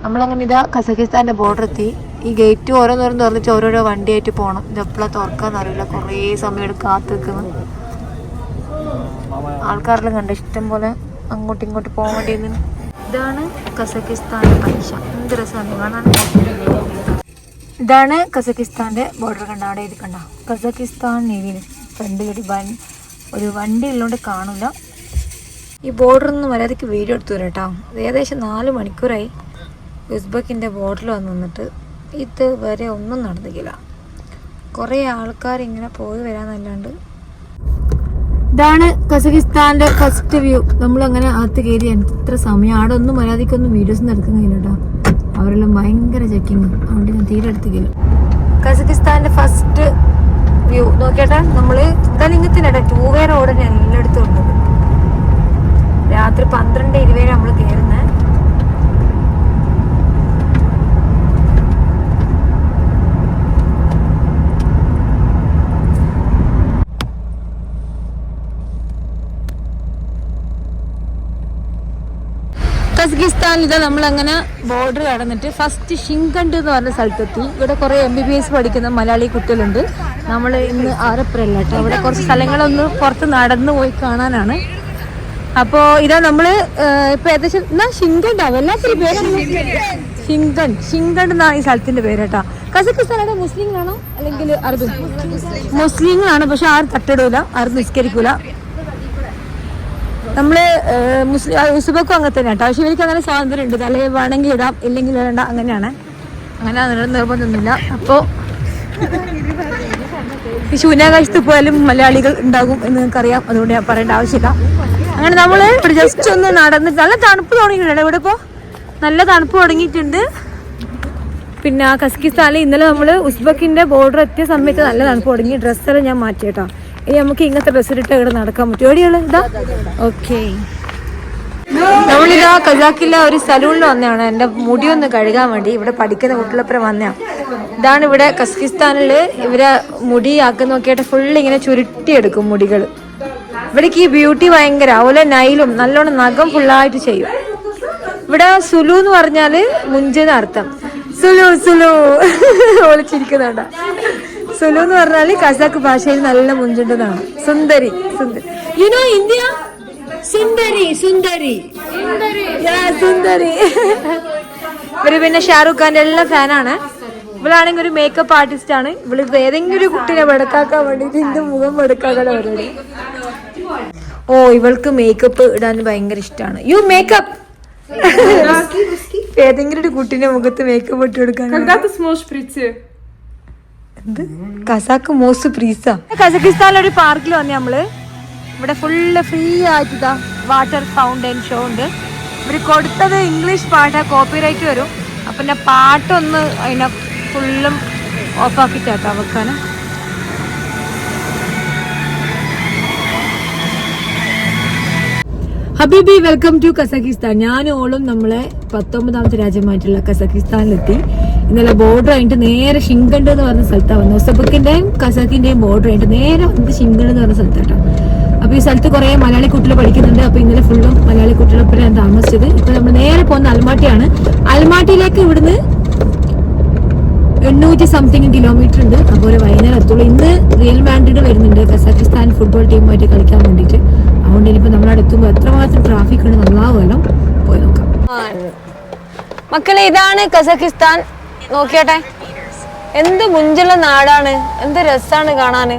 നമ്മളങ്ങനെ ഇതാ കസക്കിസ്ഥാൻ്റെ ബോർഡർ എത്തി. ഈ ഗേറ്റ് ഓരോന്നോരം തുറന്നിട്ട് ഓരോരോ വണ്ടിയായിട്ട് പോകണം. ഇത് എപ്പോഴാണ് തുറക്കാന്ന് അറിയില്ല, കുറേ സമയം കാത്തു നിൽക്കുന്നു. ആൾക്കാരെല്ലാം കണ്ട ഇഷ്ടം പോലെ അങ്ങോട്ടും ഇങ്ങോട്ട് പോകാൻ വേണ്ടി. ഇതാണ് കസക്കിസ്ഥാൻ്റെ പരീക്ഷ. എന്ത് രസമാണ് കാണാൻ. ഇതാണ് കസക്കിസ്ഥാൻ്റെ ബോർഡർ. കണ്ട അവിടെ എഴുതി കണ്ട കസക്കിസ്ഥാൻ നേവിയിൽ ഫ്രണ്ട് കടി ഒരു വണ്ടി ഉള്ളതുകൊണ്ട് കാണില്ല. ഈ ബോർഡറൊന്നും മര്യാദയ്ക്ക് വീഡിയോ എടുത്തു തരാം കേട്ടോ. ഏകദേശം 4 മണിക്കൂറായി ഉസ്ബെക്കിൻ്റെ ബോർഡറിൽ വന്ന് നിന്നിട്ട് ഇതുവരെ ഒന്നും നടന്നില്ല. കുറേ ആൾക്കാർ ഇങ്ങനെ പോയി വരാന്നല്ലാണ്ട്. ഇതാണ് കസക്കിസ്ഥാൻ്റെ ഫസ്റ്റ് വ്യൂ. നമ്മളങ്ങനെ അകത്ത് കയറി എത്ര സമയം അവിടെ ഒന്നും മര്യാദയ്ക്കൊന്നും വീഡിയോസൊന്നും എടുക്കുന്നില്ല കേട്ടോ. അവരെല്ലാം ഭയങ്കര ചെക്കിങ്, അതുകൊണ്ട് ഞാൻ തീരെ എടുത്തില്ല. കസക്കിസ്ഥാൻ്റെ ഫസ്റ്റ് വ്യൂ നോക്കിയാട്ടാ. നമ്മൾ ഇതാലിംഗത്തിനട 2 വീലർ ഓടാൻ എല്ലായിടത്തും ഉള്ളത്. രാത്രി 12:20 നമ്മൾ കയറുന്നത്. കസക്കിസ്ഥാനിൽ ഇതാ നമ്മളങ്ങനെ ബോർഡർ കടന്നിട്ട് ഫസ്റ്റ് ഷിങ്കണ്ട് എന്ന് പറഞ്ഞ സ്ഥലത്തെത്തി. ഇവിടെ കുറേ MBBS പഠിക്കുന്ന മലയാളി കുട്ടികളുണ്ട്. നമ്മൾ ഇന്ന് ആരപ്പുറല്ല കേട്ടോ. ഇവിടെ കുറച്ച് സ്ഥലങ്ങളൊന്ന് പുറത്ത് നടന്നു പോയി കാണാനാണ്. അപ്പോൾ ഇതാ നമ്മൾ ഇപ്പം ഏകദേശം എന്നാ ഷിങ്കണ്ടാവും എല്ലാത്തിനും പേരാണ്. ഷിങ്കണ്ട് എന്നാണ് ഈ സ്ഥലത്തിൻ്റെ പേര് കേട്ടോ. കസക്കിസ്ഥാനാണ് മുസ്ലിങ്ങളാണോ അല്ലെങ്കിൽ അറബ്? മുസ്ലിങ്ങളാണ്, പക്ഷെ ആരും തട്ടിടൂല, ആരും നിസ്കരിക്കൂല. നമ്മള് ഉസ്ബെക്കും അങ്ങനെ തന്നെ കേട്ടോ. പക്ഷെ ഇവർക്ക് അങ്ങനെ സ്വാതന്ത്ര്യം ഉണ്ട്. തലേ വേണമെങ്കിൽ ഇടാം, ഇല്ലെങ്കിൽ വേണ്ട, അങ്ങനെയാണ്. അങ്ങനെ നിർബന്ധമൊന്നുമില്ല. അപ്പോൾ ഈ ശൂന്യാകാശത്ത് പോയാലും മലയാളികൾ ഉണ്ടാകും എന്ന് നിങ്ങൾക്കറിയാം, അതുകൊണ്ട് ഞാൻ പറയേണ്ട ആവശ്യമില്ല. അങ്ങനെ നമ്മൾ ഇവിടെ ജസ്റ്റ് ഒന്ന് നടന്നിട്ട് നല്ല തണുപ്പ് തുടങ്ങിയിട്ടുണ്ട്. ഇവിടെ ഇപ്പോൾ നല്ല തണുപ്പ് തുടങ്ങിയിട്ടുണ്ട്. പിന്നെ കസക്കിസ്ഥാനിൽ ഇന്നലെ നമ്മൾ ഉസ്ബെക്കിൻ്റെ ബോർഡർ എത്തിയ സമയത്ത് നല്ല തണുപ്പ് തുടങ്ങി. ഡ്രസ്സെല്ലാം ഞാൻ മാറ്റി കേട്ടോ. ഇനി നമുക്ക് ഇങ്ങനത്തെ ഡ്രസ്സ് ഇട്ട് ഇവിടെ നടക്കാൻ പറ്റും. എവിടെയുള്ള ഇതാ ഓക്കെ. നമ്മളിതാ കസാക്കിലെ ഒരു സലൂണിൽ വന്നതാണ് എൻ്റെ മുടിയൊന്ന് കഴുകാൻ വേണ്ടി. ഇവിടെ പഠിക്കുന്ന കുട്ടികളൊപ്പം വന്നതാണ്. ഇതാണ് ഇവിടെ കസക്കിസ്ഥാനിൽ ഇവരെ മുടി ആക്കുന്ന നോക്കിയിട്ട് ഫുള്ള് ഇങ്ങനെ ചുരുട്ടിയെടുക്കും മുടികൾ. ഇവിടേക്ക് ഈ ബ്യൂട്ടി ഭയങ്കര. അതുപോലെ നൈലും നല്ലോണം നഖം ഫുള്ളായിട്ട് ചെയ്യും. ഇവിടെ സുലു എന്ന് പറഞ്ഞാൽ മുഞ്ചെന്ന് അർത്ഥം. സുലു സുലു ഒളിച്ചിരിക്കുന്നുണ്ട. സുലു എന്ന് പറഞ്ഞാൽ കസാക്ക് ഭാഷയിൽ നല്ല മുഞ്ചുണ്ടെന്നാണ്. സുന്ദരി സുന്ദരി. യു നോ ഇന്ത്യ സുന്ദരി സുന്ദരി സുന്ദരി. ഇവര് പിന്നെ ഷാറുഖ് ഖാന്റെ എല്ലാ ഫാനാണ്. ഇവളാണെങ്കിൽ ഒരു മേക്കപ്പ് ആർട്ടിസ്റ്റ് ആണ്. ഇവള് ഏതെങ്കിലും ഒരു കുട്ടീനെ വെടുക്കാക്കാൻ വേണ്ടിട്ട് ഇതിന്റെ മുഖം വെടുക്കാക്കാൻ പരിപാടി. ഓ ഇവൾക്ക് മേക്കപ്പ് ഇടാൻ ഭയങ്കര ഇഷ്ടമാണ്. യു മേക്കപ്പ് ഏതെങ്കിലും ഒരു കുട്ടീന്റെ മുഖത്ത് മേക്കപ്പ് ഇട്ട് കൊടുക്കാൻ. Kazakh MOS Preesa. കസക്കിസ്ഥാനിലൊരു പാർക്കിൽ വന്നേ നമ്മള്. ഇവിടെ ഫുള്ള് ഫ്രീ ആയിട്ട് വാട്ടർ ഫൗണ്ടൈൻ ഷോ ഉണ്ട്. ഇവർ കൊടുത്തത് ഇംഗ്ലീഷ് പാട്ടാ, കോപ്പിറൈറ്റ് വരും. അപ്പം പിന്നെ പാട്ടൊന്ന് അതിനെ ഫുള്ളും ഓഫാക്കിട്ടാട്ടോ വെക്കാൻ. ഹബീബി വെൽക്കം ടു കസക്കിസ്ഥാൻ. ഞാനോളും നമ്മളെ 19ാമത്തെ രാജ്യമായിട്ടുള്ള കസക്കിസ്ഥാനിലെത്തി. ഇന്നലെ ബോർഡർ കഴിഞ്ഞിട്ട് നേരെ ഷിങ്കണ്ട് എന്ന് പറഞ്ഞ സ്ഥലത്താണ് വന്നത്. ഉസ്ബെക്കിന്റെയും കസാക്കിന്റെയും ബോർഡർ കഴിഞ്ഞിട്ട് നേരെ വന്നത് ഷിങ്കണ്ട് എന്ന് പറഞ്ഞ സ്ഥലത്താട്ടോ. അപ്പൊ ഈ സ്ഥലത്ത് കുറെ മലയാളി കുട്ടികൾ പഠിക്കുന്നുണ്ട്. അപ്പൊ ഇന്നലെ ഫുള്ളും മലയാളി കുട്ടികളൊപ്പം ഞാൻ താമസിച്ചത്. ഇപ്പൊ നമ്മൾ നേരെ പോകുന്ന അൽമാട്ടിയാണ്. അൽമാട്ടിയിലേക്ക് ഇവിടുന്ന് 800 സംതിങ് കിലോമീറ്റർ ഉണ്ട്. അപ്പോൾ ഒരു വൈകുന്നേരം എത്തുള്ളൂ. ഇന്ന് റിയൽ മാഡ്രിഡ് വരുന്നുണ്ട് കസാക്കിസ്ഥാൻ ഫുട്ബോൾ ടീമുമായിട്ട് കളിക്കാൻ വേണ്ടിയിട്ട്. അതുകൊണ്ട് ഇനിയിപ്പോൾ നമ്മളവിടെ എത്തുമ്പോൾ എത്രമാത്രം ട്രാഫിക് ഉണ്ട് നന്നാവുമല്ലോ. പോയി നോക്കാം. മക്കളെ ഇതാണ് കസക്കിസ്ഥാൻ. നോക്കിയാട്ടെ എന്ത് മുഞ്ചുള്ള നാടാണ്, എന്ത് രസമാണ് കാണാന്.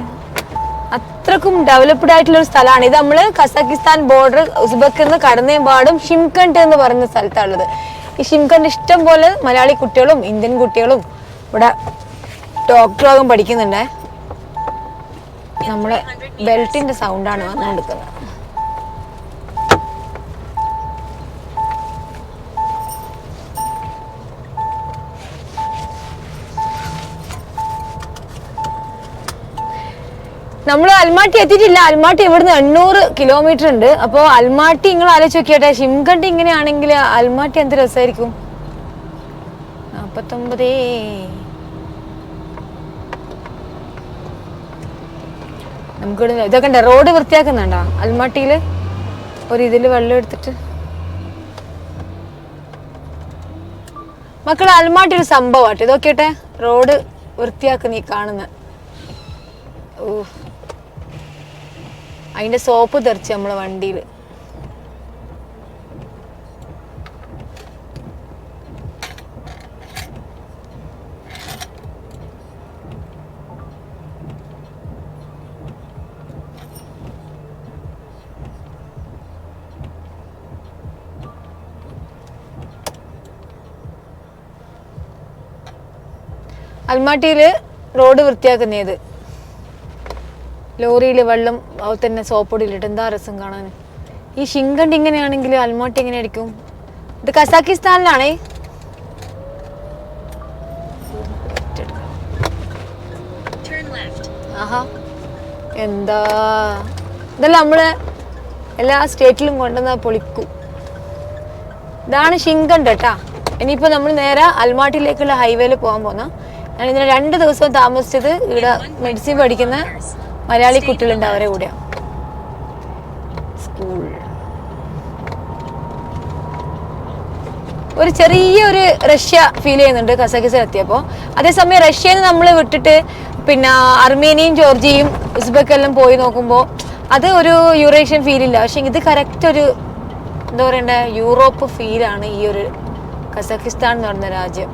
അത്രക്കും ഡെവലപ്ഡ് ആയിട്ടുള്ള ഒരു സ്ഥലമാണ് ഇത്. നമ്മള് കസക്കിസ്ഥാൻ ബോർഡർ ഉസ്ബെക്കിൽ നിന്ന് കടന്നേമ്പാടും ഷിംകണ്ട് എന്ന് പറയുന്ന സ്ഥലത്താണുള്ളത്. ഈ ഷിംകണ്ട് ഇഷ്ടം പോലെ മലയാളി കുട്ടികളും ഇന്ത്യൻ കുട്ടികളും ഇവിടെ ഡോക്ടറാകും പഠിക്കുന്നുണ്ടേ. നമ്മളെ ബെൽറ്റിന്റെ സൗണ്ടാണ് വന്നുകൊടുക്കുന്നത്. നമ്മൾ അൽമാട്ടി എത്തിയിട്ടില്ല. അൽമാട്ടി ഇവിടുന്ന് 800 കിലോമീറ്റർ ഉണ്ട്. അപ്പോൾ അൽമാട്ടി നിങ്ങൾ ആലോചിച്ച് നോക്കിയാട്ടെ. ഷിംകണ്ട് ഇങ്ങനെയാണെങ്കിൽ അൽമാട്ടി എന്ത് രസമായിരിക്കും. 49 നമുക്ക് ഇതൊക്കെ ഉണ്ട്. റോഡ് വൃത്തിയാക്കുന്നുണ്ടോ അൽമാട്ടിയില്? ഒരു ഇതില് വെള്ളം എടുത്തിട്ട് മക്കളെ അൽമാട്ടി ഒരു സംഭവമാട്ടെ ഇതൊക്കെട്ടെ റോഡ് വൃത്തിയാക്കുന്ന ഈ കാണുന്ന അതിന്റെ സോപ്പ് തെറിച്ച് നമ്മളെ വണ്ടിയിൽ. അൽമാട്ടിയിൽ റോഡ് വൃത്തിയാക്കുന്നത് ലോറിയിൽ വെള്ളം അതുപോലെ തന്നെ സോപ്പൊടിയിലിട്ട് എന്താ രസം കാണാൻ. ഈ ഷിങ്കണ്ട് ഇങ്ങനെയാണെങ്കിൽ അൽമാട്ടി എങ്ങനെയായിരിക്കും? ഇത് കസാക്കിസ്ഥാനിലാണേ. ആഹാ എന്താ ഇതെല്ലാം നമ്മള് എല്ലാ സ്റ്റേറ്റിലും കൊണ്ടുവന്ന പൊളിക്കും. ഇതാണ് ഷിങ്കണ്ട് കേട്ടാ. ഇനിയിപ്പോ നമ്മൾ നേരെ അൽമാട്ടിയിലേക്കുള്ള ഹൈവേയിൽ പോകാൻ പോന്ന. ഞാൻ ഇന്നലെ 2 ദിവസം താമസിച്ചത് ഇവിടെ മെഡിസിൻ പഠിക്കുന്ന മലയാളി കുട്ടികളുണ്ട്, അവരെ കൂടെയാ. സ്കൂൾ ഒരു ചെറിയൊരു റഷ്യ ഫീൽ ചെയ്യുന്നുണ്ട് കസാക്കിസ്ഥാൻ എത്തിയപ്പോൾ. അതേസമയം റഷ്യയിൽ നിന്ന് നമ്മൾ വിട്ടിട്ട് പിന്നെ അർമേനിയയും ജോർജിയയും ഉസ്ബെക്കെല്ലാം പോയി നോക്കുമ്പോൾ അത് ഒരു യൂറേഷ്യൻ ഫീലില്ല. പക്ഷെ ഇത് കറക്റ്റ് ഒരു എന്താ പറയണ്ടേ യൂറോപ്പ് ഫീലാണ് ഈ ഒരു കസാക്കിസ്ഥാൻ എന്ന് പറയുന്ന രാജ്യം.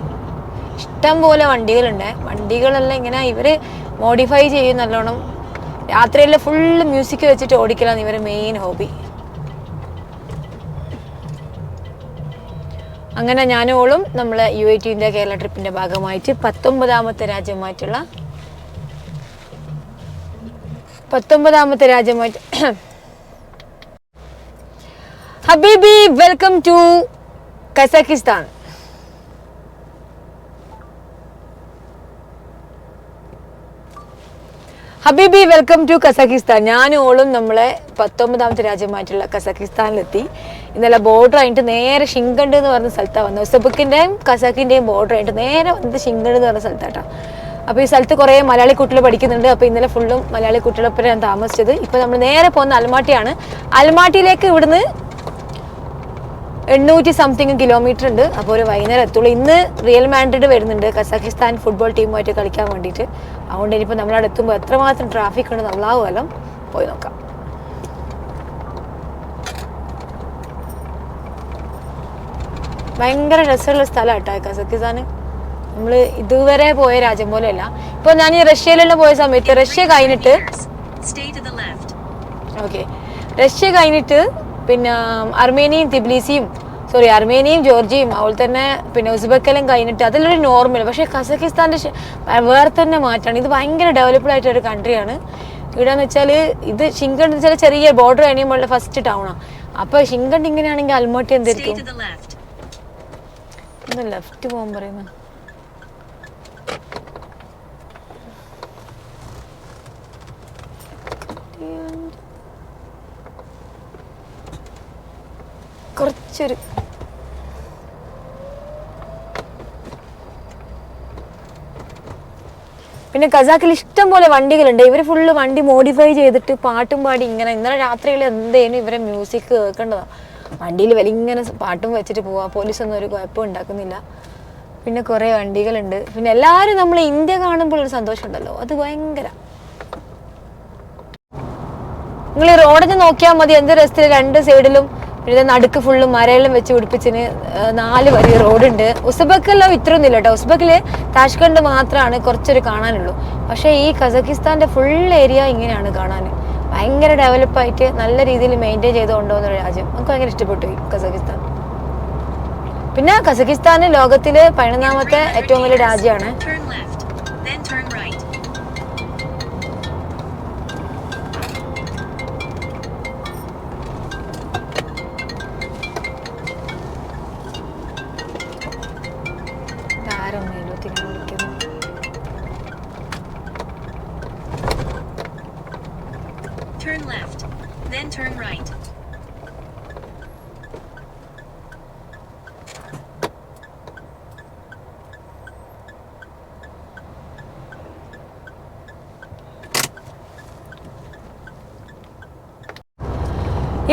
ഇഷ്ടം പോലെ വണ്ടികളുണ്ട്. വണ്ടികളെല്ലാം ഇങ്ങനെ ഇവര് മോഡിഫൈ ചെയ്യും നല്ലോണം. രാത്രിയെല്ലാം ഫുള്ള് മ്യൂസിക് വെച്ചിട്ട് ഓടിക്കലാണ് ഇവരെ മെയിൻ ഹോബി. അങ്ങനെ ഞാനോളും നമ്മളെ UAT ഇന്ത്യ കേരള ട്രിപ്പിന്റെ ഭാഗമായിട്ട് 19ാമത്തെ രാജ്യമായിട്ട് ഹബീബി വെൽക്കം ടു കസാക്കിസ്ഥാൻ. ഹബീബി വെൽക്കം ടു കസാക്കിസ്ഥാൻ. ഞാനോളും നമ്മളെ 19ാമത്തെ രാജ്യമായിട്ടുള്ള കസാക്കിസ്ഥാനിലെത്തി. ഇന്നലെ ബോർഡർ ആയിട്ട് നേരെ ഷിങ്കണ്ട് എന്ന് പറഞ്ഞ സ്ഥലത്താണ് വന്നത്. ഉസ്ബെക്കിന്റെയും കസാക്കിന്റെയും ബോർഡർ ആയിട്ട് നേരെ വന്നത് ഷിങ്കണ്ട് എന്ന് പറഞ്ഞ സ്ഥലത്താട്ടാ. അപ്പോൾ ഈ സ്ഥലത്ത് കുറേ മലയാളി കുട്ടികൾ പഠിക്കുന്നുണ്ട്. അപ്പോൾ ഇന്നലെ ഫുള്ളും മലയാളി കുട്ടികളൊപ്പം ഞാൻ താമസിച്ചത്. ഇപ്പോൾ നമ്മൾ നേരെ പോകുന്ന അൽമാട്ടിയാണ്. അൽമാട്ടിയിലേക്ക് ഇവിടുന്ന് 800 സംതിങ് കിലോമീറ്റർ ഉണ്ട്. അപ്പോൾ ഒരു വൈകുന്നേരം എത്തുള്ളൂ. ഇന്ന് റിയൽ മാഡ്രിഡ് വരുന്നുണ്ട് കസാക്കിസ്ഥാൻ ഫുട്ബോൾ ടീമുമായിട്ട് കളിക്കാൻ വേണ്ടിയിട്ട്. അതുകൊണ്ട് ഇനിയിപ്പോൾ നമ്മളവിടെ എത്തുമ്പോൾ എത്രമാത്രം ട്രാഫിക് ഉണ്ട് നമ്മളാവുമല്ലോ, പോയി നോക്കാം. ഭയങ്കര രസമുള്ള സ്ഥലം കേട്ടോ കസാക്കിസ്ഥാൻ. നമ്മൾ ഇതുവരെ പോയ രാജ്യം പോലെയല്ല. ഇപ്പോൾ ഞാൻ ഈ റഷ്യയിലെല്ലാം പോയ സമയത്ത് റഷ്യ കഴിഞ്ഞിട്ട് പിന്നെ അർമേനിയയും ജോർജിയയും അതുപോലെ തന്നെ പിന്നെ ഉസ്ബെക്കെല്ലാം കഴിഞ്ഞിട്ട് അതിലൊരു നോർമൽ. പക്ഷേ കസാക്കിസ്ഥാൻ്റെ വേറെ തന്നെ മാറ്റാണ്. ഇത് ഭയങ്കര ഡെവലപ്ഡ് ആയിട്ടൊരു കൺട്രിയാണ്. ഇവിടെയെന്ന് വെച്ചാൽ ഇത് ഷിങ്കണ്ട് എന്ന് വെച്ചാൽ ചെറിയ ബോർഡർ കഴിയുമ്പോഴുള്ള ഫസ്റ്റ് ടൗണാണ്. അപ്പോൾ ഷിങ്കണ്ട് ഇങ്ങനെയാണെങ്കിൽ അൽമാട്ടി എന്തായിരിക്കും? ഒന്ന് ലെഫ്റ്റ് പോകാൻ പറയുന്നത്. കുറച്ചൊരു പിന്നെ കസാക്കിൽ ഇഷ്ടം പോലെ വണ്ടികളുണ്ട്. ഇവർ ഫുള്ള് വണ്ടി മോഡിഫൈ ചെയ്തിട്ട് പാട്ടും പാടി ഇങ്ങനെ. ഇന്നലെ രാത്രിയിൽ എന്തേനും ഇവരെ മ്യൂസിക് കേൾക്കേണ്ടതാണ്. വണ്ടിയിൽ വലിങ്ങനെ പാട്ടും വെച്ചിട്ട് പോവാ. പോലീസൊന്നും ഒരു കുഴപ്പം ഉണ്ടാക്കുന്നില്ല. പിന്നെ കുറേ വണ്ടികളുണ്ട്. പിന്നെ എല്ലാവരും നമ്മൾ ഇന്ത്യ കാണുമ്പോൾ ഒരു സന്തോഷം ഉണ്ടല്ലോ, അത് ഭയങ്കര. നിങ്ങൾ ഈ റോഡിന് നോക്കിയാൽ മതി, എന്ത് രസത്തിൽ 2 സൈഡിലും പിന്നെ നടുക്ക് ഫുള്ളും മരയെല്ലാം വെച്ച് പിടിപ്പിച്ചിന് 4 വരി റോഡുണ്ട്. ഉസ്ബെക്കെല്ലാം ഇത്രയൊന്നുമില്ല കേട്ടോ. ഉസ്ബെക്കില് താഷ്കണ്ട് മാത്രമാണ് കുറച്ചൊരു കാണാനുള്ളൂ. പക്ഷേ ഈ കസാക്കിസ്ഥാന്റെ ഫുൾ ഏരിയ ഇങ്ങനെയാണ് കാണാൻ. ഭയങ്കര ഡെവലപ്പായിട്ട് നല്ല രീതിയിൽ മെയിൻറ്റെയിൻ ചെയ്ത് കൊണ്ടുപോകുന്ന ഒരു രാജ്യം. നമുക്ക് ഭയങ്കര ഇഷ്ടപ്പെട്ടു ഈ കസാക്കിസ്ഥാൻ. പിന്നെ കസാക്കിസ്ഥാൻ ലോകത്തില് 11ാമത്തെ ഏറ്റവും വലിയ രാജ്യമാണ്. Turn left, then turn right.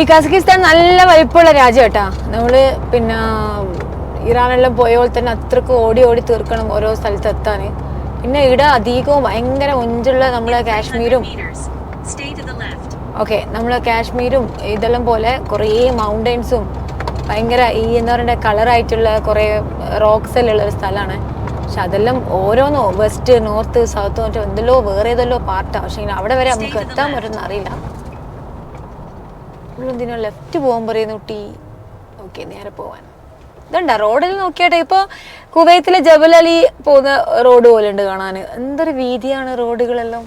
ഈ കസാക്കിസ്ഥാൻ നല്ല വലിപ്പമുള്ള രാജ്യം കേട്ടാ. നമ്മള് പിന്നെ ഇറാനെല്ലാം പോയ പോലെ തന്നെ അത്രക്ക് ഓടി ഓടി തീർക്കണം ഓരോ സ്ഥലത്ത് എത്താൻ. പിന്നെ ഇവിടെ അധികവും ഭയങ്കര ഒഞ്ചുള്ള നമ്മളെ കാശ്മീരും നമ്മളെ കാശ്മീരും ഇതെല്ലാം പോലെ കുറേ മൗണ്ടൻസും ഭയങ്കര ഈ എന്താ പറയുക കളറായിട്ടുള്ള കുറേ റോക്സ് എല്ലാം ഉള്ള ഒരു സ്ഥലമാണ്. പക്ഷെ അതെല്ലാം ഓരോന്നോ വെസ്റ്റ് നോർത്ത് സൗത്ത് മറ്റോ എന്തെല്ലോ വേറെ ഏതെല്ലോ പാർട്ടാണ്. പക്ഷെ അവിടെ വരെ നമുക്ക് എത്താൻ പറ്റുമെന്ന് അറിയില്ല. എന്തിനാ ലെഫ്റ്റ് പോകാൻ പറയുന്നു കുട്ടി? ഓക്കെ, നേരെ പോവാൻ. ഇതുണ്ടാ റോഡിൽ നോക്കിയാട്ടെ, ഇപ്പോൾ കുവൈത്തിലെ ജബൽ അലി പോകുന്ന റോഡ് പോലെ ഉണ്ട് കാണാൻ. എന്തൊരു വീതിയാണ് റോഡുകളെല്ലാം.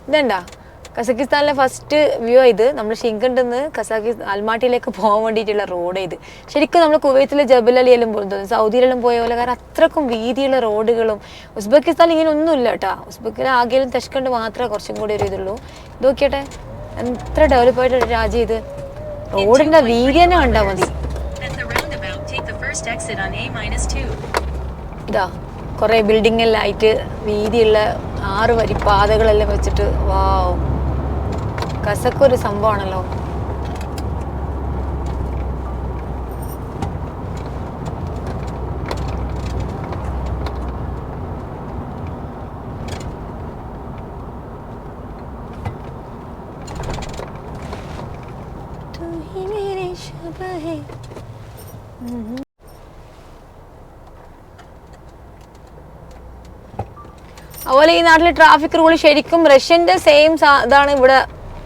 ഇതുണ്ടാ കസക്കിസ്ഥാനിലെ ഫസ്റ്റ് വ്യൂ ഇത്. നമ്മൾ ഷിങ്കണ്ടിന്ന് അൽമാട്ടിയിലേക്ക് പോകാൻ വേണ്ടിയിട്ടുള്ള റോഡ് ഇത്. ശരിക്കും നമ്മൾ കുവൈത്തിലെ ജബൽ അലിയെല്ലാം പോകുന്നത് സൗദിയിലെല്ലാം പോയ പോലെ, കാരണം അത്രക്കും വീതിയുള്ള റോഡുകളും. ഉസ്ബെക്കിസ്ഥാനിൽ ഇങ്ങനെ ഒന്നുമില്ല കേട്ടോ. ഉസ്ബെക്കിലെ ആകെയും തഷ്കണ്ട് മാത്രമേ കുറച്ചും കൂടി ഒരു ഇതുള്ളൂ. ഇത് നോക്കിയട്ടെ, എത്ര ഡെവലപ്പ് ആയിട്ടൊരു രാജ്യം ഇത്. റോഡിന്റെ വീതി തന്നെ കണ്ടാൽ മതി. ഇതാ കുറെ ബിൽഡിംഗ് എല്ലാം ആയിട്ട് വീതിയുള്ള 6 വരി പാതകളെല്ലാം വെച്ചിട്ട്. വാവ്, കസക്കൊരു സംഭവമാണല്ലോ. അതുപോലെ ഈ നാട്ടിലെ ട്രാഫിക് റൂൾ ശരിക്കും റഷ്യന്റെ സെയിം ഇതാണ് ഇവിടെ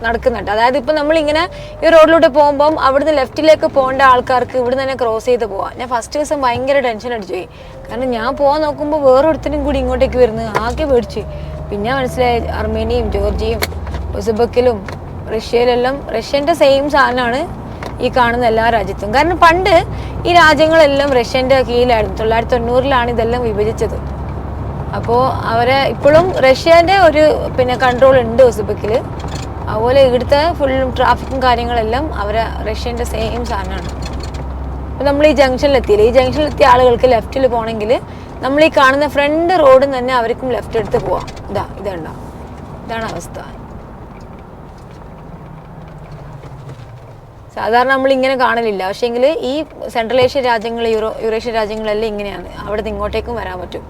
നടക്കുന്നുണ്ട്. അതായത് ഇപ്പം നമ്മളിങ്ങനെ ഈ റോഡിലൂടെ പോകുമ്പം അവിടുന്ന് ലെഫ്റ്റിലേക്ക് പോകേണ്ട ആൾക്കാർക്ക് ഇവിടെ തന്നെ ക്രോസ് ചെയ്ത് പോവാം. ഞാൻ ഫസ്റ്റ് ദിവസം ഭയങ്കര ടെൻഷൻ അടിച്ചു പോയി. കാരണം ഞാൻ പോകാൻ നോക്കുമ്പോൾ വേറൊരുത്തനും കൂടി ഇങ്ങോട്ടേക്ക് വരുന്നു, ആകെ പേടിച്ചു. പിന്നെ മനസ്സിലായി അർമേനിയയും ജോർജിയയും ഉസ്ബെക്കിലും റഷ്യയിലെല്ലാം റഷ്യന്റെ സെയിം സാധനമാണ് ഈ കാണുന്ന എല്ലാ രാജ്യത്തും. കാരണം പണ്ട് ഈ രാജ്യങ്ങളെല്ലാം റഷ്യന്റെ കീഴിലായിരുന്നു. 1990-ലാണ് ഇതെല്ലാം വിഭജിച്ചത്. അപ്പോൾ അവരെ ഇപ്പോഴും റഷ്യന്റെ ഒരു കൺട്രോൾ ഉണ്ട് ഉസ്ബെക്കിൽ. അതുപോലെ ഇവിടുത്തെ ഫുള്ളും ട്രാഫിക്കും കാര്യങ്ങളെല്ലാം അവരെ റഷ്യന്റെ സെയിം സാധനമാണ്. അപ്പോൾ നമ്മൾ ഈ ജംഗ്ഷനിലെത്തിയില്ല. ഈ ജംഗ്ഷനിലെത്തിയ ആളുകൾക്ക് ലെഫ്റ്റിൽ പോകണമെങ്കിൽ നമ്മൾ ഈ കാണുന്ന ഫ്രണ്ട് റോഡിൽ തന്നെ അവർക്കും ലെഫ്റ്റ് എടുത്ത് പോവാം. ഇതുണ്ടോ, ഇതാണ് അവസ്ഥ. സാധാരണ നമ്മൾ ഇങ്ങനെ കാണലില്ല. പക്ഷേങ്കിൽ ഈ സെൻട്രൽ ഏഷ്യൻ രാജ്യങ്ങൾ, യൂറേഷ്യൻ രാജ്യങ്ങളെല്ലാം ഇങ്ങനെയാണ്. അവിടെ നിന്ന് ഇങ്ങോട്ടേക്കും വരാൻ പറ്റും.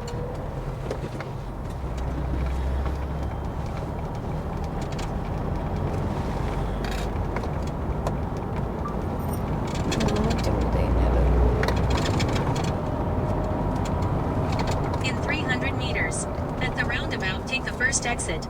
In 300 meters, at the roundabout, take the first exit.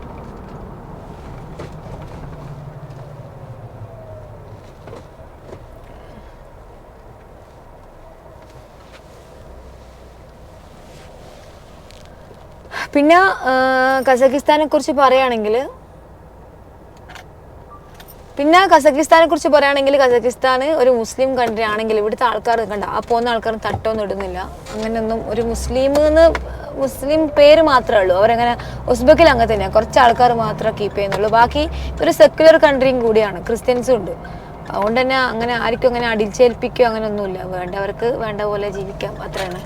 പിന്നെ കസക്കിസ്ഥാനെ കുറിച്ച് പറയുകയാണെങ്കിൽ കസക്കിസ്ഥാൻ ഒരു മുസ്ലിം കൺട്രി ആണെങ്കിൽ ഇവിടുത്തെ ആൾക്കാർ കണ്ട ആ പോകുന്ന ആൾക്കാർ തട്ടൊന്നും ഇടുന്നില്ല. അങ്ങനെയൊന്നും ഒരു മുസ്ലിം പേര് മാത്രമേ ഉള്ളൂ. അവരങ്ങനെ ഉസ്ബെക്കിൽ അങ്ങനെ തന്നെയാണ്, കുറച്ച് ആൾക്കാർ മാത്രമേ കീപ്പ് ചെയ്യുന്നുള്ളൂ. ബാക്കി ഒരു സെക്യുലർ കൺട്രിയും കൂടിയാണ്, ക്രിസ്ത്യൻസും ഉണ്ട്. അതുകൊണ്ട് തന്നെ അങ്ങനെ ആർക്കും അങ്ങനെ അടിച്ചേൽപ്പിക്കുകയോ അങ്ങനെ ഒന്നുമില്ല. വേണ്ടവർക്ക് വേണ്ട പോലെ ജീവിക്കാം, അത്രയാണ്.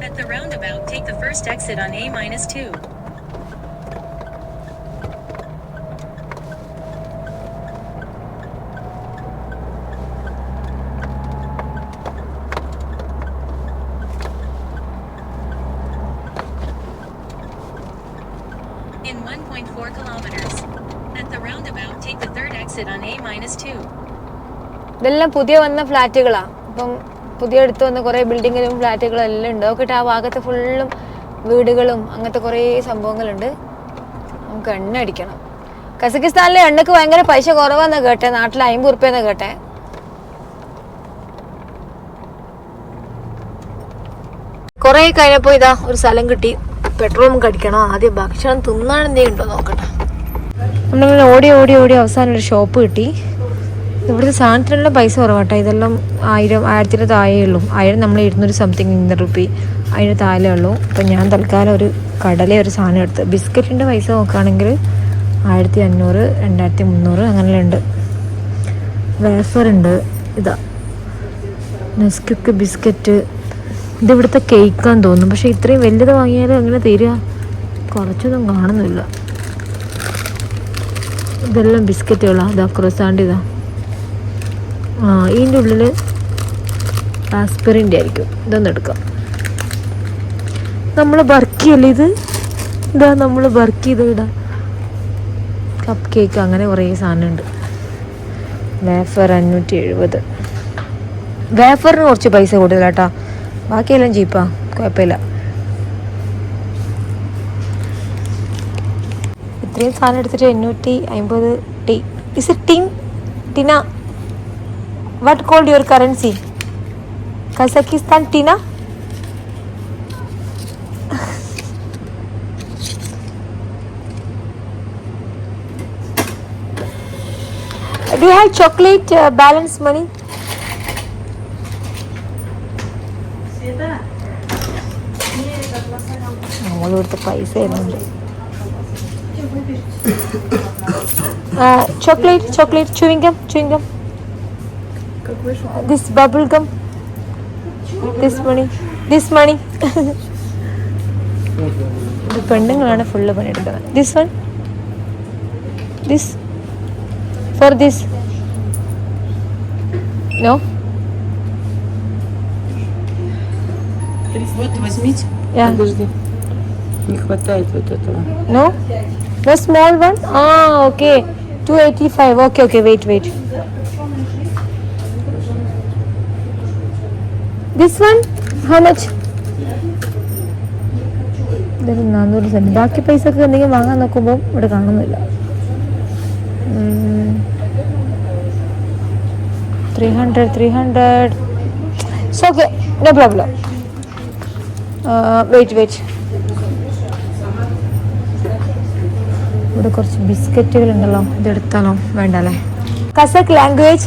At the roundabout, take the first exit on A-2. In 1.4 kilometers. At the roundabout, take the third exit on A-2. ഇതെല്ലാം പുതിയ വന്ന ഫ്ലാറ്റുകളാണ്. അപ്പം പുതിയ അടുത്ത് വന്ന കുറേ ബിൽഡിങ്ങിലും ഫ്ലാറ്റുകളും എല്ലാം ഉണ്ട്. നോക്കിയിട്ട് ആ ഭാഗത്ത് ഫുള്ളും വീടുകളും അങ്ങനത്തെ കുറേ സംഭവങ്ങളുണ്ട്. നമുക്ക് എണ്ണ അടിക്കണം. കസക്കിസ്ഥാനിലെ എണ്ണക്ക് ഭയങ്കര പൈസ കുറവാന്ന് കേട്ടെ. നാട്ടിൽ 50 ഉറുപ്പ്യെന്ന് കേട്ടെ. കുറേ കഴിഞ്ഞപ്പോൾ ഇതാ ഒരു സ്ഥലം കിട്ടി. പെട്രോളും കടിക്കണം. ആദ്യം ഭക്ഷണം തിന്നാൻ എന്തെങ്കിലും ഉണ്ടോ നോക്കട്ടെ. നമ്മളിങ്ങനെ ഓടി ഓടി ഓടി അവസാനം ഒരു ഷോപ്പ് കിട്ടി. ഇവിടുത്തെ സാധനത്തിനുള്ള പൈസ കുറവാട്ടോ. ഇതെല്ലാം 1000, 1000 താഴേ ഉള്ളൂ. 1000 നമ്മൾ 200 സംതിങ് 200 റുപ്പി അതിന് താഴെ ഉള്ളൂ. അപ്പം ഞാൻ തൽക്കാലം ഒരു ഒരു സാധനം എടുത്ത്. ബിസ്ക്കറ്റിൻ്റെ പൈസ നോക്കുകയാണെങ്കിൽ 1500, 2300 അങ്ങനെയുള്ള ഉണ്ട്. വേഫർ ഉണ്ട്. ഇതാ നെസ്ക്വിക്ക് ബിസ്ക്കറ്റ്. ഇതിവിടുത്തെ കേക്കാന്ന് തോന്നുന്നു. പക്ഷേ ഇത്രയും വലുത് വാങ്ങിയാൽ അങ്ങനെ തരിക. കുറച്ചൊന്നും കാണുന്നില്ല. ഇതെല്ലാം ബിസ്ക്കറ്റുകളാണ്. ഇതാ ക്രോസാണ്ട് ഇതാ. ഇതിൻ്റെ ഉള്ളിൽ ആസ്പിറിൻ്റെ ആയിരിക്കും. ഇതൊന്നും എടുക്കാം. നമ്മൾ ബർക്കിയല്ലേ ഇത്? ഇതാ നമ്മൾ ബർക്കി ഇത് ഇടാം. കപ്പ് കേക്ക് അങ്ങനെ കുറേ സാധനമുണ്ട്. വേഫർ 570. വേഫറിന് കുറച്ച് പൈസ കൂടുതലാട്ടോ. ബാക്കിയെല്ലാം ചീപ്പാ, കുഴപ്പമില്ല. ഇത്രയും സാധനം എടുത്തിട്ട് 850 ടീ. Is it tenge? Tenge? What called your currency? Kazakhstan tenge? Do you have chocolate balance money? നമ്മളിവിടുത്തെ പൈസ തരുന്നുണ്ട്. Chocolate chewing gum. This bubble gum. This money. ഇത് പെണ്ണുങ്ങളാണ് ഫുള്ള് പണിയെടുക്കുന്നത്. This one. This. For this. No? Вот возьмите. Yeah. Подожди. Не хватает вот этого. No? No small one? Okay. 285. Okay. Wait. This one? How much? ഇതൊരു 400 saint. ബാക്കി പൈസ ഒക്കെ എന്തെങ്കിലും വാങ്ങാൻ നോക്കുമ്പോൾ ഇവിടെ കാണുന്നില്ല. 300. It's okay. No problem. Wait. ഇവിടെ കുറച്ച് ബിസ്ക്കറ്റുകൾ ഉണ്ടല്ലോ. ഇതെടുത്താലോ? വേണ്ട അല്ലേ? Kazakh language.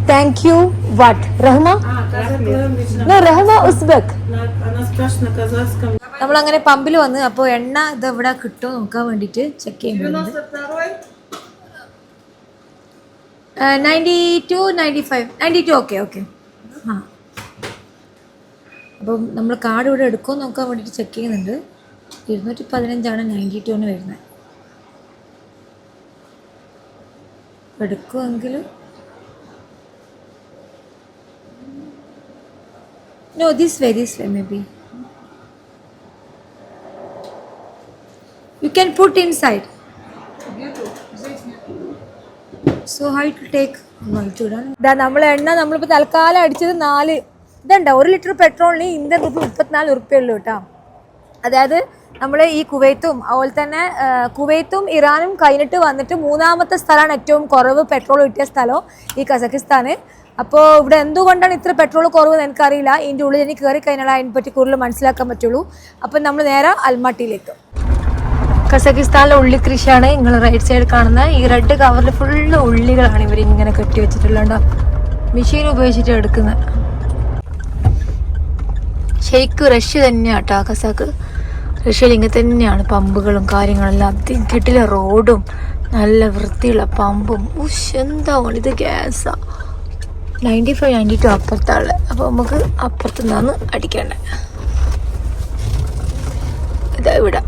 Thank you. What? Rahma? No, Rahma Uzbek. നമ്മളങ്ങനെ പമ്പിൽ വന്ന് അപ്പോൾ എണ്ണ ഇത് ഇവിടെ കിട്ടുമോ നോക്കാൻ വേണ്ടിയിട്ട് ചെക്ക് ചെയ്യുന്നുണ്ട്. 92, 95. 92 ഓക്കെ. അപ്പം നമ്മൾ കാർഡ് ഇവിടെ എടുക്കുമോ നോക്കാൻ വേണ്ടിയിട്ട് ചെക്ക് ചെയ്യുന്നുണ്ട്. 215 92 വരുന്നത്. എടുക്കുമെങ്കിൽ no, this way maybe. You can put inside. So how to take? നമ്മൾ എണ്ണ നമ്മളിപ്പോൾ തൽക്കാലം അടിച്ചത് 4 ഇതുണ്ടോ. 1 ലിറ്റർ പെട്രോളിന് ഇന്ത്യൻ രൂപ 34 ഉറുപ്പ്യുള്ളൂ കേട്ടോ. അതായത് നമ്മൾ ഈ കുവൈത്തും അതുപോലെ തന്നെ കുവൈത്തും ഇറാനും കഴിഞ്ഞിട്ട് വന്നിട്ട് 3ാമത്തെ സ്ഥലമാണ് ഏറ്റവും കുറവ് പെട്രോൾ കിട്ടിയ സ്ഥലം ഈ കസക്കിസ്ഥാന്. അപ്പോൾ ഇവിടെ എന്തുകൊണ്ടാണ് ഇത്ര പെട്രോൾ കുറവെന്ന് എനിക്കറിയില്ല. ഇതിൻ്റെ ഉള്ളിൽ എനിക്ക് കയറി കഴിഞ്ഞാൽ അതിനെപ്പറ്റി കൂടുതൽ മനസ്സിലാക്കാൻ പറ്റുള്ളൂ. അപ്പം നമ്മൾ നേരെ അൽമാട്ടിയിലേക്ക്. കസക്കിസ്ഥാനിലെ ഉള്ളി കൃഷിയാണ് നിങ്ങൾ റൈറ്റ് സൈഡ് കാണുന്ന ഈ റെഡ് കവറിൽ ഫുള്ള് ഉള്ളികളാണ് ഇവരിങ്ങനെ കെട്ടി വെച്ചിട്ടുള്ളത്. മെഷീൻ ഉപയോഗിച്ചിട്ട് എടുക്കുന്നത്. ശരിക്കും റഷ്യ തന്നെയാണ് കേട്ടോ കസാക്ക്. റഷ്യയിൽ ഇങ്ങനെ തന്നെയാണ് പമ്പുകളും കാര്യങ്ങളെല്ലാം. കിട്ടില്ല റോഡും നല്ല വൃത്തിയുള്ള പമ്പും. എന്താ ഇത് ഗ്യാസാ. 95, 92 അപ്പുറത്താണ്. അപ്പോൾ നമുക്ക് അപ്പുറത്തു നിന്നാണ് അടിക്കേണ്ടത്. ഇതാ ഇവിടെ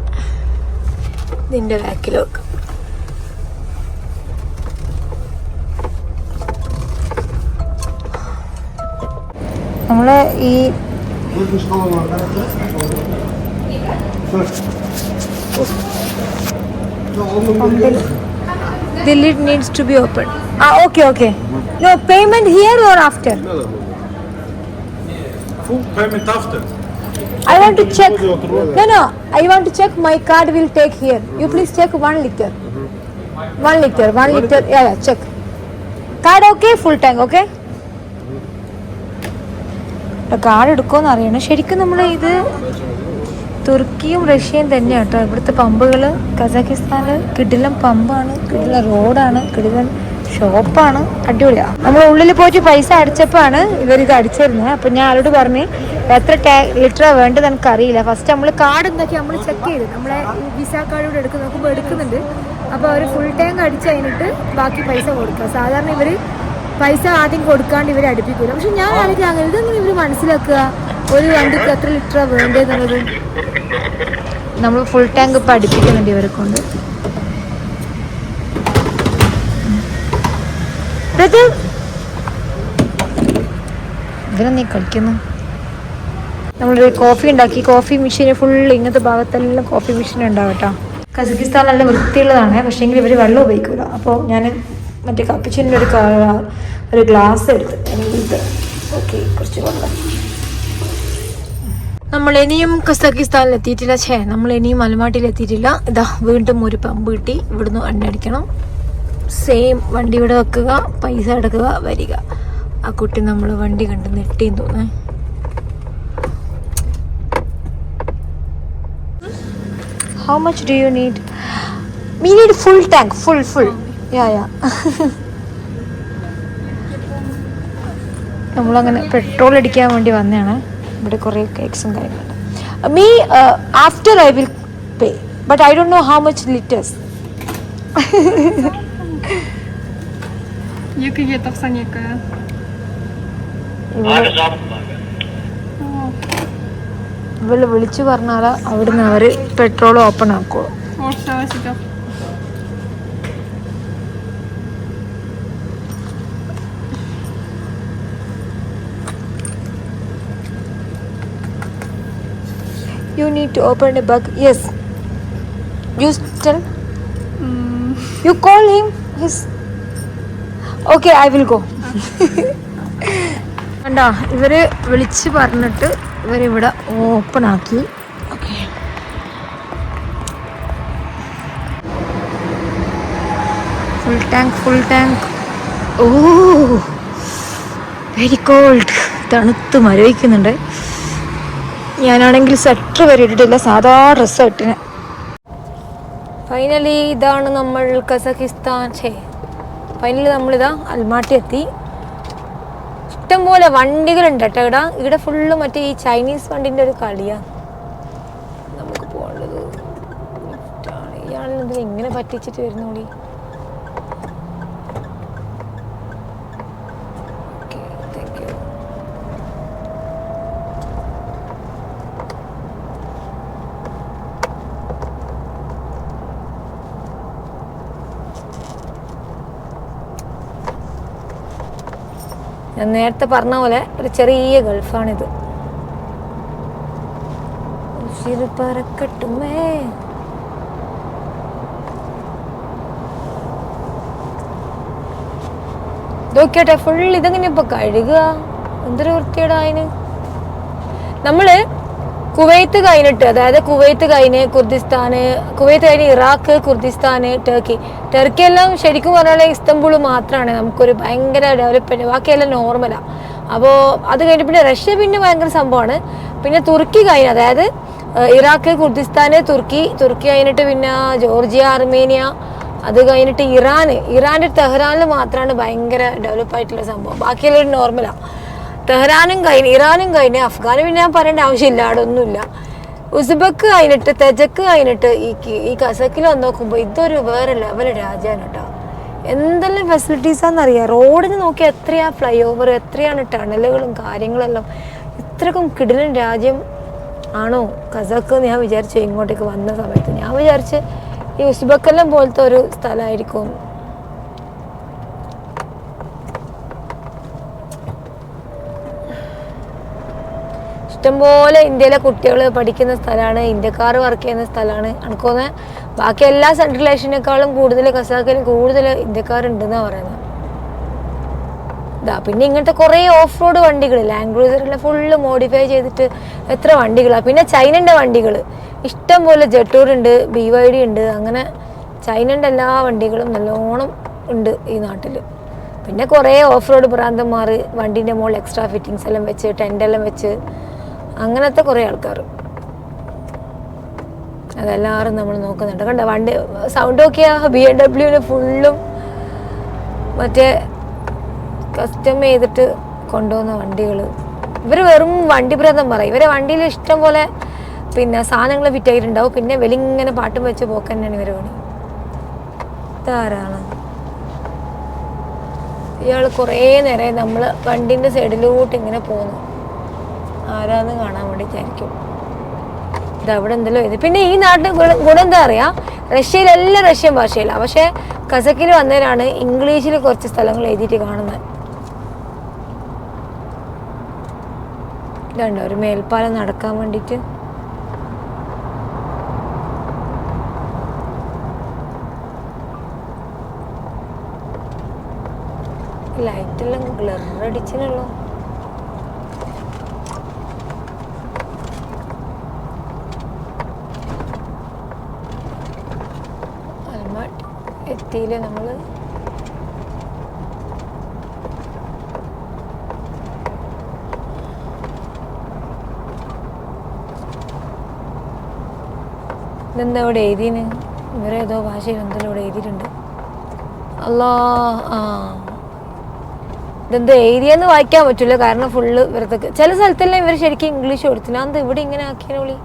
ഇതിൻ്റെ ബാക്കിൽ വെക്കാം. നമ്മൾ ഈ the lid needs to be opened. Okay. No payment here or after? Full payment after. I want to check. No. I want to check my card will take here. You please check 1 liter. 1 liter. Yeah. Check. Card okay? Full tank okay? Card എടുക്കുമെന്ന് അറിയണം. ശരിക്കും നമ്മൾ ഇത് തുർക്കിയും റഷ്യയും തന്നെയാണ് കേട്ടോ ഇവിടുത്തെ പമ്പുകൾ. കസാക്കിസ്ഥാനിൽ കിടിലൻ പമ്പാണ്, കിടിലൻ റോഡാണ്, കിടിലൻ ഷോപ്പാണ്, അടിപൊളിയാണ്. നമ്മൾ ഉള്ളിൽ പോയിട്ട് പൈസ അടിച്ചപ്പോഴാണ് ഇവരിത് അടിച്ചിരുന്നത്. അപ്പം ഞാൻ ആരോട് പറഞ്ഞ് എത്ര ലിറ്ററാണ് വേണ്ടത് എനിക്കറിയില്ല. ഫസ്റ്റ് നമ്മൾ കാർഡ് എന്താക്കി നമ്മൾ ചെക്ക് ചെയ്ത് നമ്മളെ വിസ കാർഡ് ഇവിടെ നോക്കുമ്പോൾ എടുക്കുന്നുണ്ട്. അപ്പോൾ അവർ ഫുൾ ടാങ്ക് അടിച്ച് കഴിഞ്ഞിട്ട് ബാക്കി പൈസ കൊടുക്കുക. സാധാരണ ഇവർ പൈസ ആദ്യം കൊടുക്കാണ്ട് ഇവർ അടുപ്പിക്കില്ല. പക്ഷെ ഞാൻ ആണെങ്കിൽ അങ്ങനെ ഇതെങ്ങനെ ഇവർ മനസ്സിലാക്കുക ഒരു വണ്ടിക്ക് എത്ര ലിറ്ററാണ് വേണ്ടതെന്നുള്ളത്. നമ്മൾ ഫുൾ ടാങ്ക് ഇപ്പം അടുപ്പിക്കുന്നുണ്ട് ഇവരെ കൊണ്ട്. ഇവരെന്നീ കളിക്കുന്നു. നമ്മളൊരു കോഫി ഉണ്ടാക്കി. കോഫി മെഷീന് ഫുള്ള് ഇങ്ങനത്തെ ഭാഗത്തെല്ലാം കോഫി മെഷീൻ ഉണ്ടാവും കേട്ടോ. കസക്കിസ്ഥാൻ നല്ല വൃത്തിയുള്ളതാണ്, പക്ഷേങ്കിൽ ഇവർ വെള്ളം ഉപയോഗിക്കില്ല. അപ്പോൾ ഞാൻ മറ്റേ കപ്പിച്ചിൻ്റെ ഒരു ഗ്ലാസ് എടുത്ത് ഇത് ഓക്കെ കുറച്ച് വെള്ളം. നമ്മൾ ഇനിയും കസക്കിസ്ഥാനിൽ എത്തിയിട്ടില്ല. നമ്മൾ ഇനിയും അലമാട്ടിയിൽ എത്തിയിട്ടില്ല. ഇതാ വീണ്ടും ഒരു പമ്പ് കിട്ടി. ഇവിടുന്ന് എണ്ണടിക്കണം. സെയിം വണ്ടി ഇവിടെ വെക്കുക, പൈസ അടക്കുക, വരിക. ആ കുട്ടി നമ്മൾ വണ്ടി കണ്ട് നെട്ടിയും തോന്നേ. How much do you need? We need full tank, full. Yeah. നമ്മളങ്ങനെ പെട്രോൾ അടിക്കാൻ വേണ്ടി വന്നതാണ്. ഇവിടെ കുറേ കേക്ക്സും കാര്യങ്ങളുണ്ട്. Me after I will pay, but I don't know how much liters. Jakie je to wsanieka? ഇവള് വിളിച്ചു പറഞ്ഞാൽ അവിടുന്ന് അവർ പെട്രോൾ ഓപ്പൺ ആക്കുമോ. You need to open a bug. Yes. You tell. You call him. His. Okay, I will go. കണ്ടാ ഇവര് വിളിച്ച് പറഞ്ഞിട്ട് ഇവരിവിടെ ഓപ്പൺ ആക്കി. Okay, full tank. Oh very cold. തണുത്ത് മരവിക്കുന്നുണ്ട്. ഞാനാണെങ്കിൽ സ്വെറ്റർ വരെ ഇട്ടിട്ടില്ല, സാധാ ഡ്രസ്സ് ഇട്ടിന്. ഫൈനലി ഇതാണ് നമ്മൾ കസക്കിസ്ഥാൻ. ഫൈനലി നമ്മളിതാ അൽമാട്ടി എത്തി. ഇഷ്ടംപോലെ വണ്ടികളുണ്ട് കേട്ടോ ഇവിടെ ഫുള്ള് മറ്റേ ഈ ചൈനീസ് വണ്ടിൻ്റെ ഒരു കളിയാണ് നമുക്ക് പോകേണ്ടത്. ഇയാളെന്തിനാ ഇങ്ങനെ പറ്റിച്ചിട്ട് വരുന്നോളി. Okay, thank you. ഞാൻ നേരത്തെ പറഞ്ഞ പോലെ ഒരു ചെറിയ ഗൾഫാണിത്. പറക്കട്ടുമേ. നോക്കിയോട്ടെ ഫുൾ ഇതെങ്ങനെ ഇപ്പൊ കഴുകുക, എന്തൊരു വൃത്തിയുടെ അതിന്. നമ്മള് കുവൈത്ത് കഴിഞ്ഞിട്ട്, അതായത് കുവൈത്ത് കഴിഞ്ഞ് കുർദിസ്ഥാന്, കുവൈത്ത് കഴിഞ്ഞ് ഇറാഖ്, കുർദിസ്ഥാന്, ടർക്കി എല്ലാം ശരിക്കും പറഞ്ഞാൽ ഇസ്തംബൂൾ മാത്രമാണ് നമുക്കൊരു ഭയങ്കര ഡെവലപ്മെന്റ്. ബാക്കിയെല്ലാം നോർമലാണ്. അപ്പോൾ അത് കഴിഞ്ഞ് പിന്നെ റഷ്യ പിന്നെ ഭയങ്കര സംഭവമാണ്. പിന്നെ തുർക്കി കഴിഞ്ഞ്, അതായത് ഇറാഖ്, കുർദിസ്ഥാന്, തുർക്കി കഴിഞ്ഞിട്ട് പിന്നെ ജോർജിയ, അർമേനിയ, അത് കഴിഞ്ഞിട്ട് ഇറാൻ്റെ തെഹ്റാനിൽ മാത്രമാണ് ഭയങ്കര ഡെവലപ്പായിട്ടുള്ള സംഭവം. ബാക്കിയെല്ലാം നോർമലാണ്. ഇറാനും കഴിഞ്ഞ് അഫ്ഗാന് പിന്നെ ഞാൻ പറയേണ്ട ആവശ്യമില്ല, അവിടെ ഒന്നുമില്ല. ഉസ്ബക്ക് കഴിഞ്ഞിട്ട് തജക്ക് കഴിഞ്ഞിട്ട് ഈ കസക്കിൽ വന്ന് നോക്കുമ്പോൾ ഇതൊരു വേറെ ലെവൽ രാജ്യമാണ് കേട്ടോ. എന്തെല്ലാം ഫെസിലിറ്റീസാണെന്നറിയാം. റോഡിന് നോക്കിയാൽ എത്രയാ ഫ്ലൈ ഓവർ, എത്രയാണ് ടണലുകളും കാര്യങ്ങളെല്ലാം. ഇത്രക്കും കിടിലൻ രാജ്യം ആണോ കസക്ക് ഞാൻ വിചാരിച്ചു. ഇങ്ങോട്ടേക്ക് വന്ന സമയത്ത് ഞാൻ വിചാരിച്ച് ഈ ഉസ്ബക്കെല്ലാം പോലത്തെ ഒരു സ്ഥലമായിരിക്കും. ഇഷ്ടംപോലെ ഇന്ത്യയിലെ കുട്ടികൾ പഠിക്കുന്ന സ്ഥലമാണ്, ഇന്ത്യക്കാർ വർക്ക് ചെയ്യുന്ന സ്ഥലമാണ്. എനിക്കൊന്ന് ബാക്കി എല്ലാ സെൻട്രൽ ഏഷ്യനേക്കാളും കൂടുതൽ കസാക്കിൽ കൂടുതൽ ഇന്ത്യക്കാരുണ്ടെന്നാണ് പറയുന്നത്. പിന്നെ ഇങ്ങനത്തെ കുറേ ഓഫ് റോഡ് വണ്ടികൾ, ലാൻഡ് ക്രൂസറിലെ ഫുള്ള് മോഡിഫൈ ചെയ്തിട്ട് എത്ര വണ്ടികളാണ്. പിന്നെ ചൈനൻ്റെ വണ്ടികൾ ഇഷ്ടം പോലെ, ജെട്ടൂർ ഉണ്ട്, BYD ഉണ്ട്. അങ്ങനെ ചൈനൻ്റെ എല്ലാ വണ്ടികളും നല്ലോണം ഉണ്ട് ഈ നാട്ടിൽ. പിന്നെ കുറേ ഓഫ് റോഡ് ഭ്രാന്തന്മാർ വണ്ടീൻ്റെ മുകളിൽ എക്സ്ട്രാ ഫിറ്റിങ്സ് എല്ലാം വെച്ച്, ടെൻ്റെല്ലാം വെച്ച്, അങ്ങനത്തെ കുറേ ആൾക്കാർ. അതെല്ലാവരും നമ്മൾ നോക്കുന്നുണ്ട്. കണ്ട വണ്ടി സൗണ്ട് നോക്കിയാൽ BMW ഫുള്ളും മറ്റേ കസ്റ്റം ചെയ്തിട്ട് കൊണ്ടുപോകുന്ന വണ്ടികൾ. ഇവർ വെറും വണ്ടി ഭ്രാന്തം പറയും. ഇവരെ വണ്ടിയിൽ ഇഷ്ടം പോലെ പിന്നെ സാധനങ്ങൾ ഫിറ്റായിട്ടുണ്ടാവും. പിന്നെ വെളിങ്ങനെ പാട്ടും വെച്ച് പോക്ക് തന്നെയാണ് ഇവർ പണി. ധാരാളം. ഇയാൾ കുറേ നേരം നമ്മൾ വണ്ടീൻ്റെ സൈഡിലോട്ട് ഇങ്ങനെ പോകുന്നു. ആരാന്ന് കാണാൻ വേണ്ടിയിട്ടായിരിക്കും. ഇത് അവിടെ എന്തെല്ലോ ഇത്. പിന്നെ ഈ നാട്ടിൽ ഗുണം എന്താ അറിയാ, റഷ്യയിലെല്ലാം റഷ്യൻ ഭാഷയിലാണ്, പക്ഷെ കസക്കിൽ വന്നതിനാണ് ഇംഗ്ലീഷിൽ കുറച്ച് സ്ഥലങ്ങൾ എഴുതിയിട്ട് കാണുന്നത്. ഇതുണ്ടോ ഒരു മേൽപ്പാലം നടക്കാൻ വേണ്ടിയിട്ട്. ലൈറ്റെല്ലാം ഗ്ലറടിച്ചിനുള്ളൂ. എത്തിയില്ലേ നമ്മള്. ഇതെന്താ ഇവിടെ എഴുതിന്, ഇവരെ ഏതോ ഭാഷയിൽ എന്തെല്ലാം ഇവിടെ എഴുതിയിട്ടുണ്ട്. അല്ലാ, ആ ഇതെന്തോ എഴുതിയെന്ന് വായിക്കാൻ പറ്റില്ല, കാരണം ഫുള്ള് ഇവരത്തൊക്കെ ചില സ്ഥലത്തെല്ലാം ഇവർ ശരിക്കും ഇംഗ്ലീഷ് കൊടുത്തില്ല. അത് ഇവിടെ ഇങ്ങനെ ആക്കിയ വിളി.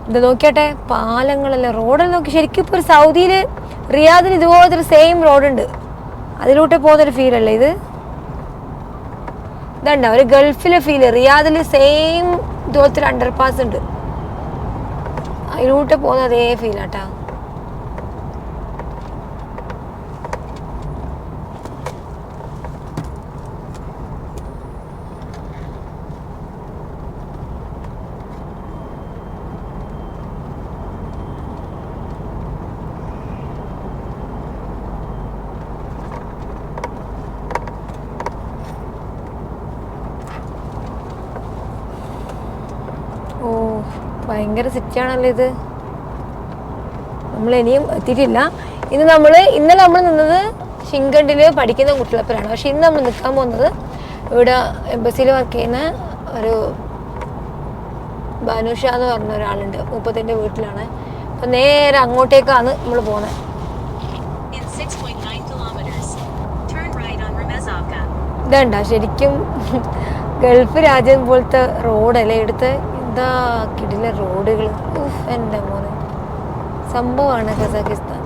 ഇത് നോക്കിയാട്ടെ, പാലങ്ങളെല്ലാം, റോഡെല്ലാം നോക്കി. ശരിക്കും ഇപ്പോൾ ഒരു സൗദിയിൽ റിയാദിൽ ഇതുപോലത്തെ ഒരു സെയിം റോഡുണ്ട്, അതിലൂടെ പോകുന്നൊരു ഫീൽ അല്ലേ ഇത്. ഇതണ്ട ഒരു ഗൾഫിലെ ഫീല്. റിയാദിൽ സെയിം ഇതുപോലത്തെ ഒരു അണ്ടർപാസ് ഉണ്ട്, അതിലൂടെ പോകുന്ന അതേ ഫീലാട്ടാ. ഭയങ്കര സിറ്റിയാണല്ലോ ഇത്. നമ്മൾ ഇനിയും എത്തിയിട്ടില്ല. ഇന്നലെ നമ്മൾ നിന്നത് ഷിങ്കണ്ടിൽ പഠിക്കുന്ന കുട്ടികളപ്പനാണ്. പക്ഷെ ഇന്ന് നമ്മൾ നിൽക്കാൻ പോകുന്നത് ഇവിടെ എംബസിയിൽ വർക്ക് ചെയ്യുന്ന ഒരു ബാനുഷ എന്ന് പറഞ്ഞ ഒരാളുണ്ട്, മുപ്പത്തിൻ്റെ വീട്ടിലാണ്. അപ്പം നേരെ അങ്ങോട്ടേക്കാണ് നമ്മൾ പോകുന്നത്. ഇതണ്ട ശരിക്കും ഗൾഫ് രാജ്യം പോലത്തെ റോഡല്ലേ എടുത്ത്. എന്താ കിടില റോഡുകൾ, എൻ്റെ മോനെ സംഭവമാണ് കസാക്കിസ്ഥാൻ.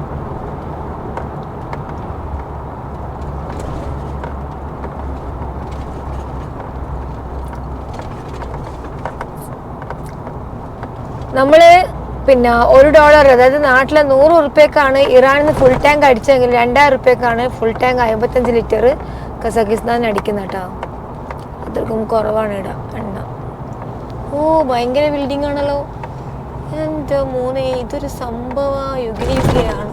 നമ്മള് പിന്നെ $1, അതായത് നാട്ടിലെ 100 ഉറുപ്പ്യക്കാണ് ഇറാനിൽ നിന്ന് ഫുൾ ടാങ്ക് അടിച്ചെങ്കിൽ 2000 ഉറുപ്പ്യക്കാണ് ഫുൾ ടാങ്ക് 55 ലിറ്റർ കസാക്കിസ്ഥാനിൽ അടിക്കുന്ന കേട്ടോ. അത്രക്കും കുറവാണ് ഇട എണ്ണ. ഓ ഭയങ്കര ബിൽഡിംഗ് ആണല്ലോ എൻ്റെ മോനെ, ഇതൊരു സംഭവ യുഗയാണ്.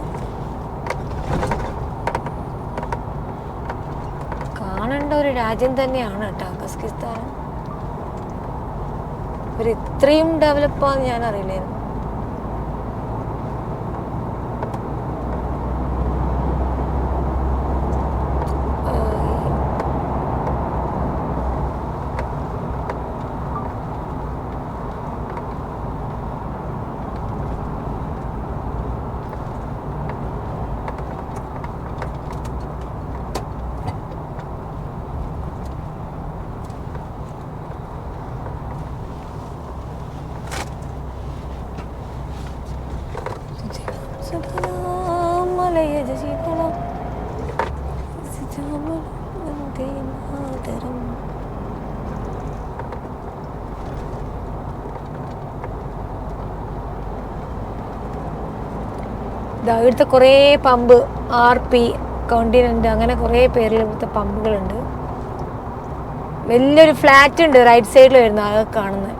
കാണേണ്ട ഒരു രാജ്യം തന്നെയാണ് കേട്ടോ കസാക്കിസ്ഥാൻ. ഒരു ഇത്രയും ഡെവലപ്പാന്ന് ഞാൻ അറിയില്ലായിരുന്നു. ഇവിടുത്തെ കുറേ പമ്പ്, RP, കോണ്ടിനെന്റ്, അങ്ങനെ കുറേ പേരിൽ ഇവിടുത്തെ പമ്പുകളുണ്ട്. വലിയൊരു ഫ്ലാറ്റ് ഉണ്ട് റൈറ്റ് സൈഡിൽ വരുന്ന അതൊക്കെ കാണുന്നത്.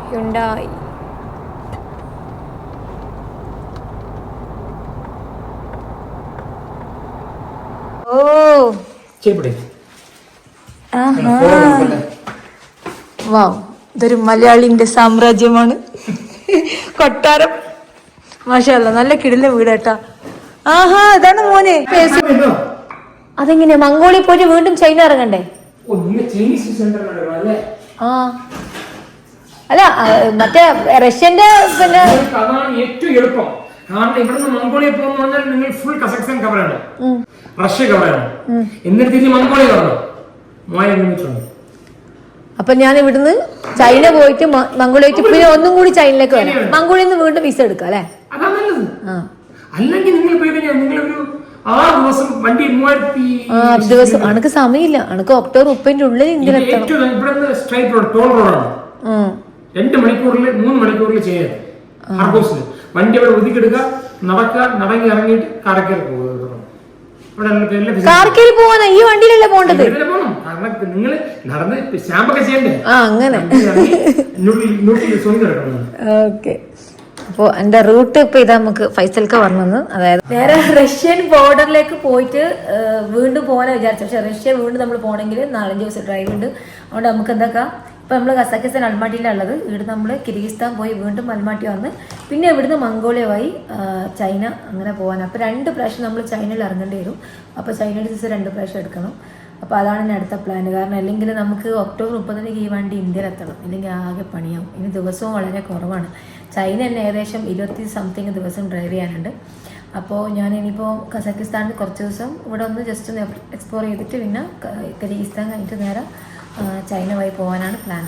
ഹ്യുണ്ടായി. ഓ വാവ്, ഇതൊരു മലയാളിന്റെ സാമ്രാജ്യമാണ്. കൊട്ടാരം മാഷാഅല്ലാ, നല്ല കിടില വീടാട്ടാ. ആഹാ, അതാണ് മോനെ. അതെങ്ങനെയാ മംഗോളിയ പോയിട്ട് വീണ്ടും ചൈന ഇറങ്ങണ്ടേ? ആ അല്ല, മറ്റേ റഷ്യന്റെ പിന്നെ ഏറ്റവും എളുപ്പം. കാരണം ഇവിടുന്ന് മംഗോളിയ പോകുന്ന പറഞ്ഞാൽ നിങ്ങൾ ഫുൾ കസാഖ്സ്ഥാൻ കവറാണ്, റഷ്യ കവറാണ്. എന്നിട്ട് തിരിച്ച് മംഗോളിയ കവറാണ് 3000 കിലോമീറ്റർ ഉണ്ട്. അപ്പൊ ഞാൻ ഇവിടുന്ന് ചൈന പോയിട്ട് മംഗോളിയ പോയിട്ട് പിന്നെ ഒന്നും കൂടി ചൈനയിലേക്ക് വരാം. മംഗോളിയിൽ നിന്ന് വീണ്ടും വിസ എടുക്കാം അല്ലെ? അതാ നല്ലത്. അല്ലെങ്കിൽ നിങ്ങൾ പോയി കഴിഞ്ഞാൽ നിങ്ങളൊരു 6 ദിവസം വണ്ടി 3000 ദിവസം അനക്ക് സമയമില്ല. അനക്ക് ഒക്ടോബർ 30 ഉള്ളിൽ ഇന്ത്യയിലെത്തണം. ഏറ്റവും ഇവിടെ സ്ട്രൈറ്റ് റോഡ്, ടോൾ റോഡാണ്. 2 മണിക്കൂറിൽ 3 മണിക്കൂറിൽ ചെയ്യാം. ഹർബോസിൽ വണ്ടി അവിടെ ഒതുക്കിയെടുക്കുക, നടക്കുക, നടങ്ങി ഇറങ്ങിയിട്ട് കാരക്കേറി പോകുക. കാർക്കേരി പോവാനാ ഈ വണ്ടിയിലല്ലേ പോണ്ടത്? പോകണം. കാരണം നിങ്ങൾ നടന്ന് സ്റ്റാമ്പൊക്കെ ചെയ്യണ്ടേ? അങ്ങനെ. കിടക്കണം. ഓക്കെ. അപ്പോൾ എൻ്റെ റൂട്ട് ഇപ്പോൾ ഇതാ നമുക്ക് ഫൈസൽക്ക പറഞ്ഞത്. അതായത് നേരെ റഷ്യൻ ബോർഡറിലേക്ക് പോയിട്ട് വീണ്ടും പോകാനാണ് വിചാരിച്ചത്. പക്ഷേ റഷ്യ വീണ്ടും നമ്മൾ പോകണമെങ്കിൽ 4-5 ദിവസം ഡ്രൈവ് ഉണ്ട്. അതുകൊണ്ട് നമുക്ക് എന്താക്കാം, ഇപ്പം നമ്മൾ കസാക്കിസ്ഥാൻ അൽമാട്ടിയിലുള്ളത്. ഇവിടെ നമ്മൾ കിർഗിസ്ഥാൻ പോയി വീണ്ടും അൽമാട്ടി വന്ന് പിന്നെ ഇവിടുന്ന് മംഗോളിയ വഴി ചൈന അങ്ങനെ പോകാൻ. അപ്പോൾ 2 പ്രാവശ്യം നമ്മൾ ചൈനയിൽ ഇറങ്ങേണ്ടി വരും. അപ്പോൾ ചൈനയുടെ ദിവസം 2 പ്രാവശ്യം എടുക്കണം. അപ്പോൾ അതാണ് ഇനി അടുത്ത പ്ലാൻ. കാരണം അല്ലെങ്കിൽ നമുക്ക് ഒക്ടോബർ 30 ഈ വണ്ടി ഇന്ത്യയിലെത്തണം, അല്ലെങ്കിൽ ആകെ പണിയാവും. ഇനി ദിവസവും വളരെ കുറവാണ്. ചൈന തന്നെ ഏകദേശം 20-something ദിവസം ഡ്രൈവ് ചെയ്യാനുണ്ട്. അപ്പോൾ ഞാൻ ഇനിയിപ്പോൾ കസാക്കിസ്ഥാനിൽ കുറച്ച് ദിവസം ഇവിടെ ഒന്ന് ജസ്റ്റ് ഒന്ന് എക്സ്പ്ലോർ ചെയ്തിട്ട് പിന്നെ കിർഗിസ്ഥാൻ കഴിഞ്ഞിട്ട് നേരെ ചൈന വഴി പോകാനാണ് പ്ലാൻ.